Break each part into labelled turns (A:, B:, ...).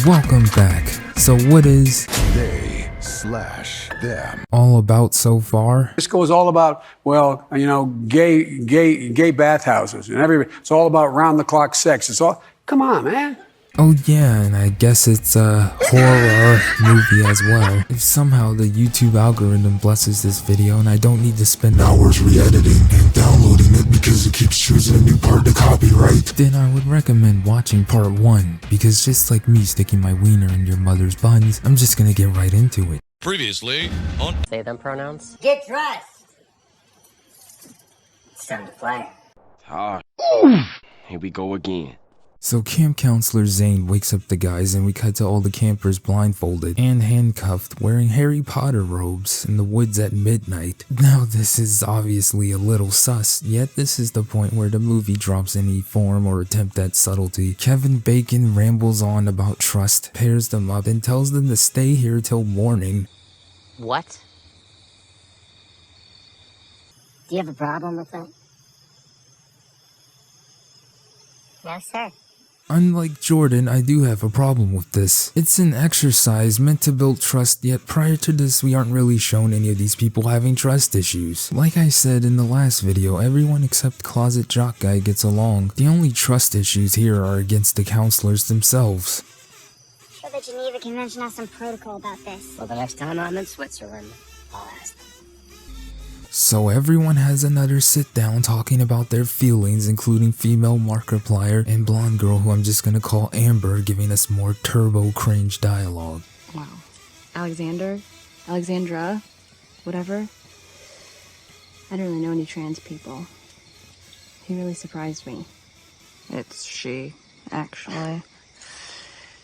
A: Welcome back. So what is
B: they/them
A: all about so far?
C: This goes all about, well, you know, gay bathhouses and it's all about round-the-clock sex. It's all, come on, man.
A: Oh yeah, and I guess it's a horror movie as well. If somehow the YouTube algorithm blesses this video and I don't need to spend
B: hours re-editing and downloading it because it keeps choosing a new part to copyright,
A: then I would recommend watching part 1, because just like me sticking my wiener in your mother's buns, I'm just gonna get right into it.
D: Previously on
E: Say them pronouns.
F: Get dressed. It's time to play.
E: Here we go again.
A: So camp counselor Zane wakes up the guys and we cut to all the campers blindfolded and handcuffed wearing Harry Potter robes in the woods at midnight. Now this is obviously a little sus, yet this is the point where the movie drops any form or attempt at subtlety. Kevin Bacon rambles on about trust, pairs them up and tells them to stay here till morning.
E: What?
F: Do you have a problem with that? No, sir.
A: Unlike Jordan, I do have a problem with this. It's an exercise meant to build trust, yet prior to this we aren't really shown any of these people having trust issues. Like I said in the last video, everyone except Closet Jock Guy gets along. The only trust issues here are against the counselors themselves.
G: Sure, the Geneva Convention has some protocol about this.
F: Well, the next time I'm in Switzerland, I'll ask them.
A: So everyone has another sit down talking about their feelings, including female Markiplier and blonde girl who I'm just gonna call Amber, giving us more turbo cringe dialogue.
H: Wow. Alexandra, whatever. I don't really know any trans people. He really surprised me. It's she, actually.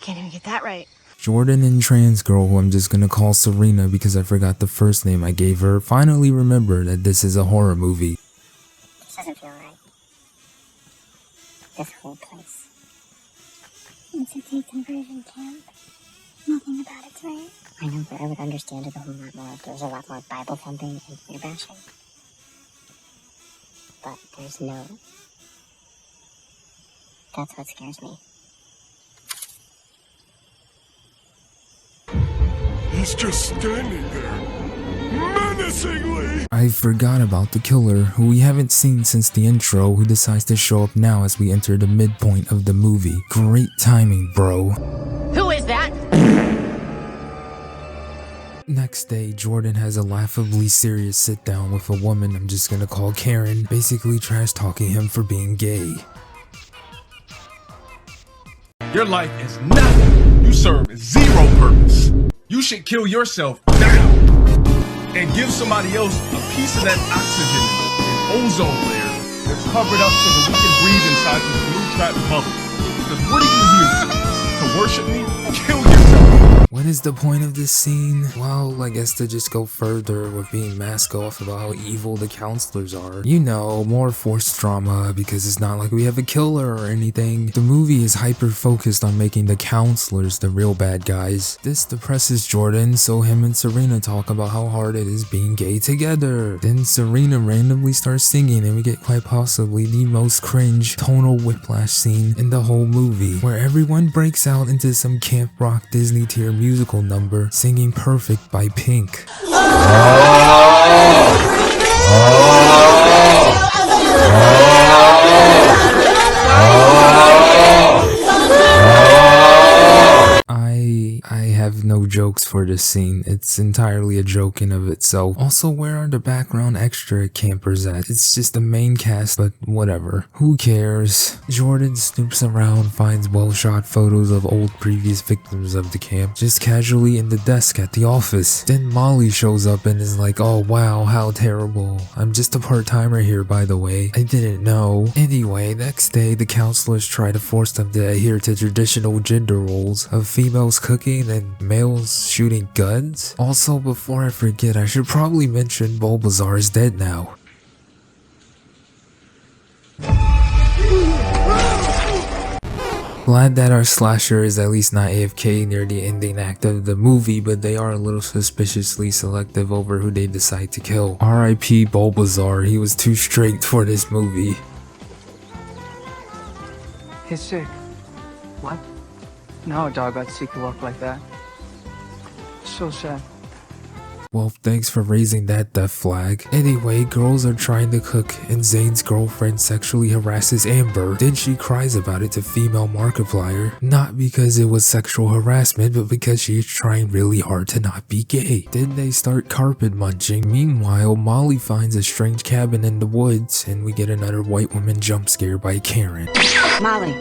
H: Can't even get that right.
A: Jordan and trans girl, who I'm just gonna call Serena because I forgot the first name I gave her, finally remember that this is a horror movie.
G: This doesn't feel right. This whole place. It's a gay conversion camp. Nothing about it's right.
F: I know, but I would understand it a whole lot more if there was a lot more Bible thumping and queer bashing. But there's no. That's what scares me.
B: he's just standing there, menacingly.
A: I forgot about the killer, who we haven't seen since the intro, who decides to show up now as we enter the midpoint of the movie. Great timing, bro.
F: Who is that?
A: Next day, Jordan has a laughably serious sit down with a woman I'm just gonna call Karen, basically trash talking him for being gay.
I: Your life is nothing. You serve zero purpose. You should kill yourself now and give somebody else a piece of that oxygen and ozone layer that's covered up so that we can breathe inside this blue trap bubble. Because what are you here to worship me? Kill yourself.
A: What is the point of this scene? Well, I guess to just go further with being mask off about how evil the counselors are. You know, more forced drama because it's not like we have a killer or anything. The movie is hyper focused on making the counselors the real bad guys. This depresses Jordan, so him and Serena talk about how hard it is being gay together. Then Serena randomly starts singing and we get quite possibly the most cringe tonal whiplash scene in the whole movie, where everyone breaks out into some camp rock Disney tier musical number, singing Perfect by Pink. I have no jokes for this scene. It's entirely a joke in of itself. Also, where are the background extra campers at? It's just the main cast, but whatever. Who cares? Jordan snoops around, finds well-shot photos of old previous victims of the camp, just casually in the desk at the office. Then Molly shows up and is like, oh wow, how terrible. I'm just a part-timer here, by the way. I didn't know. Anyway, next day, the counselors try to force them to adhere to traditional gender roles of females cooking and males shooting guns. Also, before I forget, I should probably mention Bulbasaur is dead now. Glad that our slasher is at least not AFK near the ending act of the movie, but they are a little suspiciously selective over who they decide to kill. RIP Bulbasaur, he was too straight for this movie.
J: He's sick. What?
D: know a dog got sick to walk like that. So sad.
A: Well, thanks for raising that death flag. Anyway, girls are trying to cook and Zane's girlfriend sexually harasses Amber. Then she cries about it to female Markiplier. Not because it was sexual harassment, but because she's trying really hard to not be gay. Then they start carpet munching. Meanwhile, Molly finds a strange cabin in the woods and we get another white woman jump scare by Karen.
H: Molly.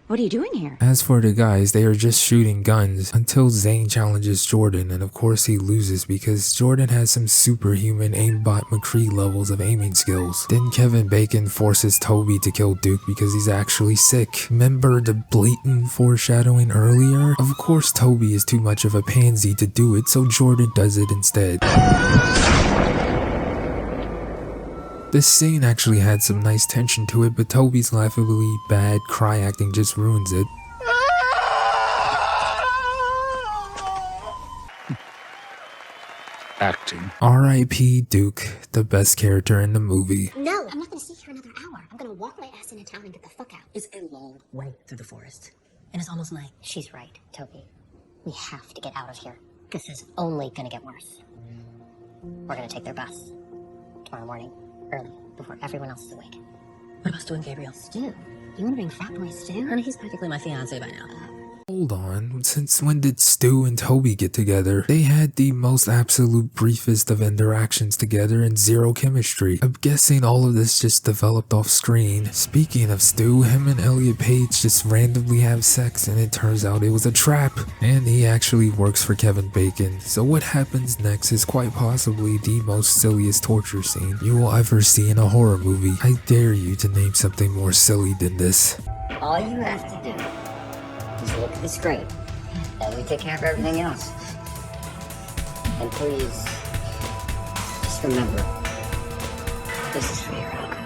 H: What are you doing here?
A: As for the guys, they are just shooting guns until Zane challenges Jordan, and of course he loses because Jordan has some superhuman aimbot McCree levels of aiming skills. Then Kevin Bacon forces Toby to kill Duke because he's actually sick. Remember the blatant foreshadowing earlier? Of course Toby is too much of a pansy to do it, so Jordan does it instead. This scene actually had some nice tension to it, but Toby's laughably bad cry acting just ruins it.
I: Acting.
A: R.I.P. Duke, the best character in the movie.
F: No, I'm not gonna sit here another hour. I'm gonna walk my ass into town and get the fuck out.
E: It's a long way through the forest. And it's almost night.
F: She's right, Toby. We have to get out of here. This is only gonna get worse. We're gonna take their bus. Tomorrow morning. Early, before everyone else is awake.
E: What about Stu and Gabriel?
F: Stu? You wanna bring fat boy Stu?
E: Honey, he's practically my fiance by now.
A: Hold on, since when did Stu and Toby get together? They had the most absolute briefest of interactions together and zero chemistry. I'm guessing all of this just developed off screen. Speaking of Stu, him and Elliot Page just randomly have sex and it turns out it was a trap. And he actually works for Kevin Bacon. So what happens next is quite possibly the most silliest torture scene you will ever see in a horror movie. I dare you to name something more silly than this.
E: All you have to do is look at the screen, and we take care of everything else. And please, just remember, this is for your own good.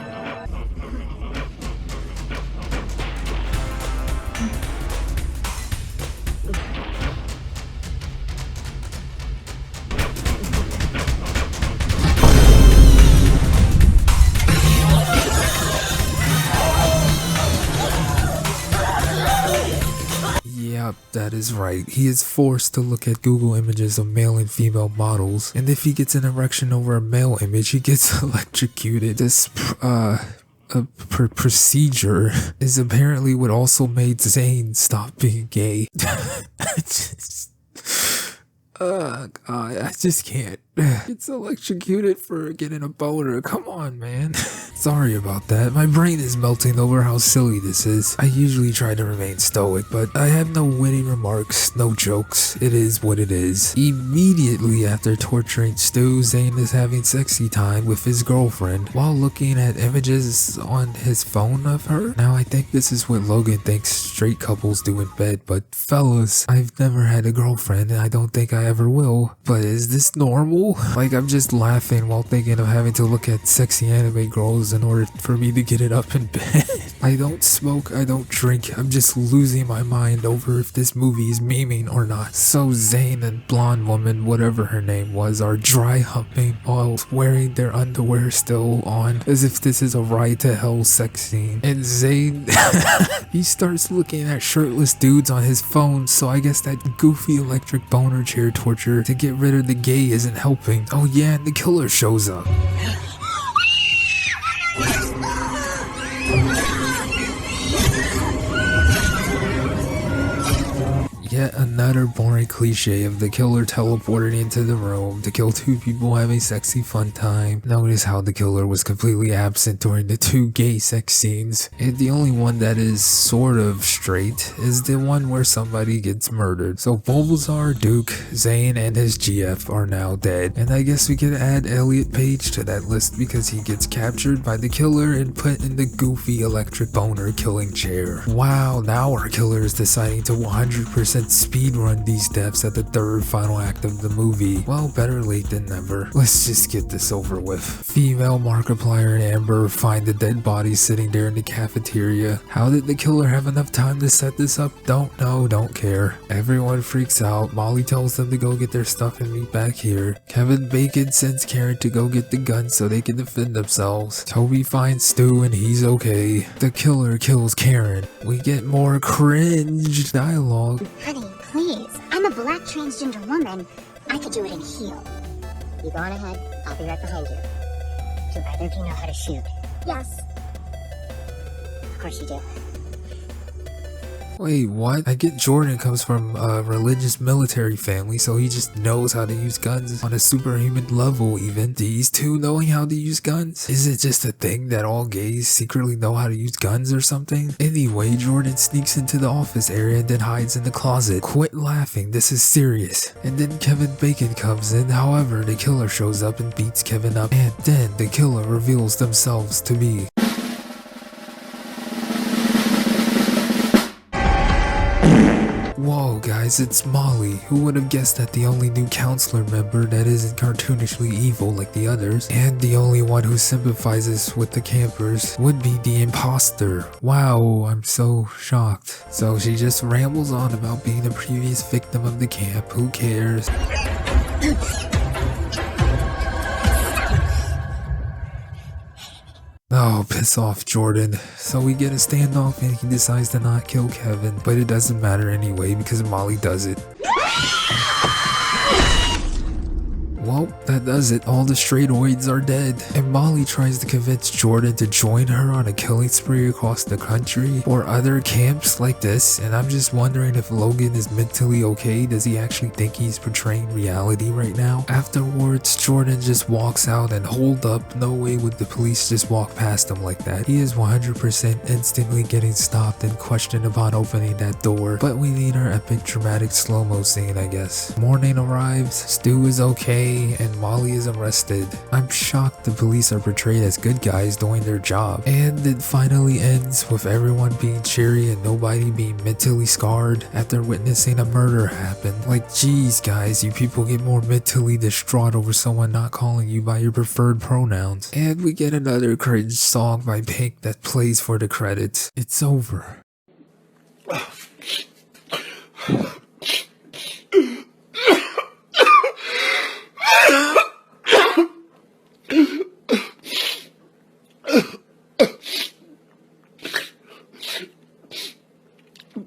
A: Yep, that is right. He is forced to look at Google images of male and female models, and if he gets an erection over a male image, he gets electrocuted. This procedure is apparently what also made Zane stop being gay. God, I just can't. It's electrocuted for getting a boner. Come on, man. Sorry about that. My brain is melting over how silly this is. I usually try to remain stoic, but I have no witty remarks, no jokes. It is what it is. Immediately after torturing Stu, Zane is having sexy time with his girlfriend while looking at images on his phone of her. Now, I think this is what Logan thinks straight couples do in bed, but fellas, I've never had a girlfriend and I don't think I ever will. But is this normal? Like, I'm just laughing while thinking of having to look at sexy anime girls in order for me to get it up in bed. I don't smoke, I don't drink, I'm just losing my mind over if this movie is memeing or not. So Zane and blonde woman, whatever her name was, are dry humping while wearing their underwear still on, as if this is a ride to hell sex scene. And Zane, he starts looking at shirtless dudes on his phone, so I guess that goofy electric boner chair torture to get rid of the gay isn't helping. Oh yeah, and the killer shows up. Yet another boring cliche of the killer teleported into the room to kill two people having sexy fun time. Notice how the killer was completely absent during the two gay sex scenes. And the only one that is sort of straight is the one where somebody gets murdered. So Bulbasaur, Duke, Zane, and his GF are now dead. And I guess we could add Elliot Page to that list because he gets captured by the killer and put in the goofy electric boner killing chair. Wow, now our killer is deciding to 100% let's speedrun these deaths at the third final act of the movie. Well, better late than never. Let's just get this over with. Female Markiplier and Amber find the dead body sitting there in the cafeteria. How did the killer have enough time to set this up? Don't know, don't care. Everyone freaks out. Molly tells them to go get their stuff and meet back here. Kevin Bacon sends Karen to go get the gun so they can defend themselves. Toby finds Stu and he's okay. The killer kills Karen. We get more cringe dialogue.
G: Honey, please. I'm a black transgender woman. I could do it in heel.
F: You go on ahead. I'll be right behind you. Do either of you know how to shoot?
G: Yes.
F: Of course you do.
A: Wait, what? I get Jordan comes from a religious military family, so he just knows how to use guns on a superhuman level even. These two knowing how to use guns? Is it just a thing that all gays secretly know how to use guns or something? Anyway, Jordan sneaks into the office area and then hides in the closet. Quit laughing, this is serious. And then Kevin Bacon comes in, however, the killer shows up and beats Kevin up. And then the killer reveals themselves to be whoa guys, it's Molly. Who would have guessed that the only new counselor member that isn't cartoonishly evil like the others, and the only one who sympathizes with the campers, would be the imposter. Wow, I'm so shocked. So she just rambles on about being a previous victim of the camp. Who cares? Oh, piss off, Jordan. So we get a standoff and he decides to not kill Kevin, but it doesn't matter anyway because Molly does it. Well, that does it. All the straightoids are dead. And Molly tries to convince Jordan to join her on a killing spree across the country or other camps like this. And I'm just wondering if Logan is mentally okay. Does he actually think he's portraying reality right now? Afterwards, Jordan just walks out and hold up. No way would the police just walk past him like that. He is 100% instantly getting stopped and questioned upon opening that door. But we need our epic dramatic slow-mo scene, I guess. Morning arrives. Stu is okay. And Molly is arrested. I'm shocked the police are portrayed as good guys doing their job. And it finally ends with everyone being cheery and nobody being mentally scarred after witnessing a murder happen. Like, geez guys, you people get more mentally distraught over someone not calling you by your preferred pronouns. And we get another cringe song by Pink that plays for the credits. It's over.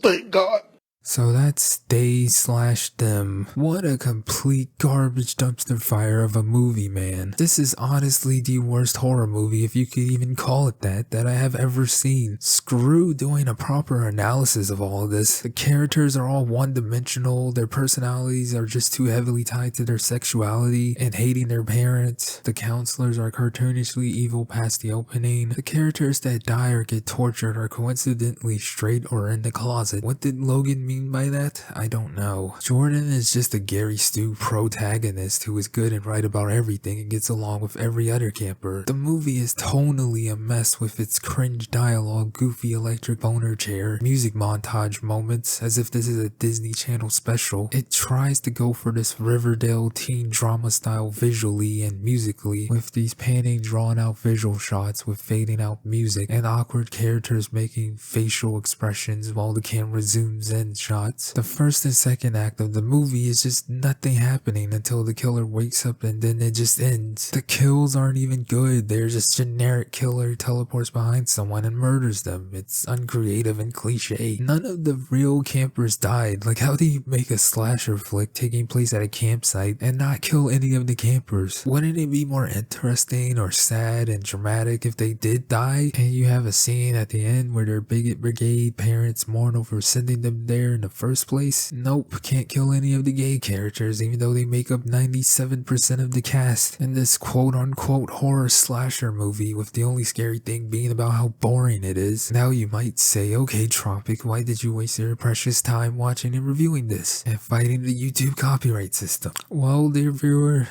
B: Thank God.
A: So that's They/Them. What a complete garbage dumpster fire of a movie, man. This is honestly the worst horror movie, if you could even call it that I have ever seen. Screw doing a proper analysis of all of this. The characters are all one-dimensional, their personalities are just too heavily tied to their sexuality and hating their parents. The counselors are cartoonishly evil past the opening. The characters that die or get tortured are coincidentally straight or in the closet. What did Logan mean by that? I don't know. Jordan is just a Gary Stu protagonist who is good and right about everything and gets along with every other camper. The movie is tonally a mess with its cringe dialogue, goofy electric boner chair, music montage moments as if this is a Disney Channel special. It tries to go for this Riverdale teen drama style visually and musically with these panning drawn out visual shots with fading out music and awkward characters making facial expressions while the camera zooms in shots. The first and second act of the movie is just nothing happening until the killer wakes up and then it just ends. The kills aren't even good. They're just generic killer teleports behind someone and murders them. It's uncreative and cliche. None of the real campers died. Like, how do you make a slasher flick taking place at a campsite and not kill any of the campers? Wouldn't it be more interesting or sad and dramatic if they did die and you have a scene at the end where their bigot brigade parents mourn over sending them there in the first place? Nope, can't kill any of the gay characters even though they make up 97% of the cast in this quote-unquote horror slasher movie, with the only scary thing being about how boring it is. Now you might say, okay Tropic, why did you waste your precious time watching and reviewing this and fighting the YouTube copyright system? Well, dear viewer,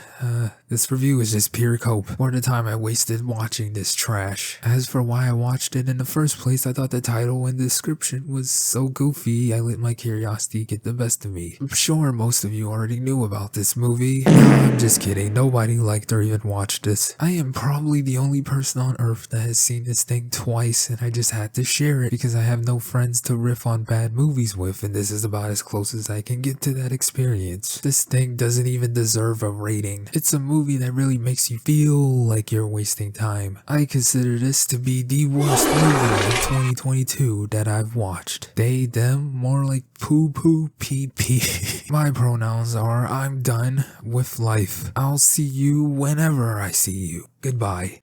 A: this review is just pure cope for the time I wasted watching this trash. As for why I watched it in the first place, I thought the title and description was so goofy I lit my my curiosity get the best of me. I'm sure most of you already knew about this movie. No, I'm just kidding. Nobody liked or even watched this. I am probably the only person on earth that has seen this thing twice, and I just had to share it because I have no friends to riff on bad movies with, and this is about as close as I can get to that experience. This thing doesn't even deserve a rating. It's a movie that really makes you feel like you're wasting time. I consider this to be the worst movie in 2022 that I've watched. They, them, more like poo poo pee pee. My pronouns are I'm done with life. I'll see you whenever I see you. Goodbye.